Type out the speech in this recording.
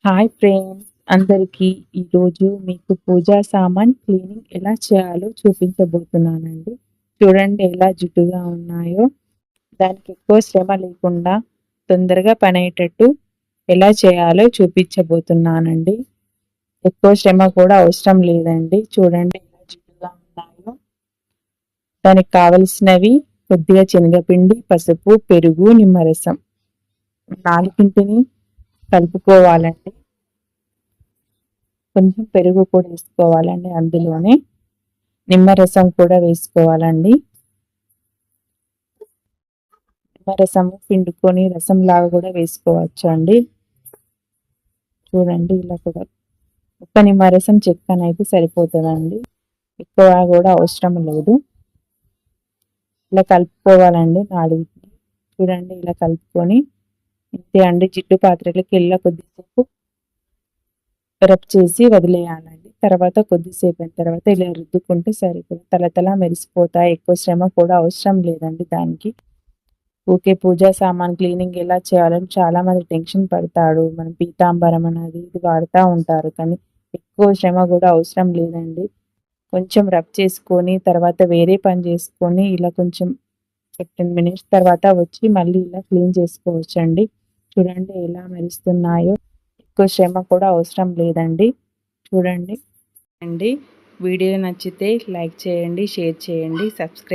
Hi friends అందరికీ ఈరోజు మీకు పూజా సామాన్ క్లీనింగ్ ఎలా చేయాలో చూపించబోతున్నానండి. చూడండి ఎలా జిడ్డుగా ఉన్నాయో. దానికి ఎక్కువ శ్రమ లేకుండా తొందరగా పని అయ్యేటట్టు ఎలా చేయాలో చూపించబోతున్నానండి. ఎక్కువ శ్రమ కూడా అవసరం లేదండి. చూడండి ఎలా జిడ్డుగా ఉన్నాయో. దానికి కావలసినవి కొద్దిగా శనగపిండి, పసుపు, పెరుగు, నిమ్మరసం. నాలుగింటిని కలుపుకోవాలండి. కొంచెం పెరుగు కూడా వేసుకోవాలండి అందులోనే. నిమ్మరసం కూడా వేసుకోవాలండి. నిమ్మరసం పిండుకొని రసంలాగా కూడా వేసుకోవచ్చు అండి. చూడండి ఇలా కూడా ఒక్క నిమ్మరసం చెక్కనైతే సరిపోతుందండి. ఎక్కువ కూడా అవసరం లేదు. ఇలా కలుపుకోవాలండి నాలుగిటిని. చూడండి ఇలా కలుపుకొని ఇంతే అండి. జిడ్డు పాత్రలకి ఇలా కొద్దిసేపు రబ్ చేసి వదిలేయాలండి. తర్వాత కొద్దిసేపు అయిన తర్వాత ఇలా రుద్దుకుంటే సరిపోతుంది. తలతల మెరిసిపోతాయి. ఎక్కువ శ్రమ కూడా అవసరం లేదండి దానికి. ఊకే పూజా సామాన్ క్లీనింగ్ ఎలా చేయాలని చాలామంది టెన్షన్ పడతాడు. మనం పీతాంబరం అనేది ఇది వాడుతూ ఉంటారు. కానీ ఎక్కువ శ్రమ కూడా అవసరం లేదండి. కొంచెం రబ్ చేసుకొని తర్వాత వేరే పని చేసుకొని ఇలా కొంచెం 15 మినిట్స్ తర్వాత వచ్చి మళ్ళీ ఇలా క్లీన్ చేసుకోవచ్చండి. చూడండి ఎలా మెరుస్తున్నాయో. ఎక్కువ శ్రమ కూడా అవసరం లేదండి. చూడండి వీడియో నచ్చితే లైక్ చేయండి, షేర్ చేయండి, సబ్స్క్రైబ్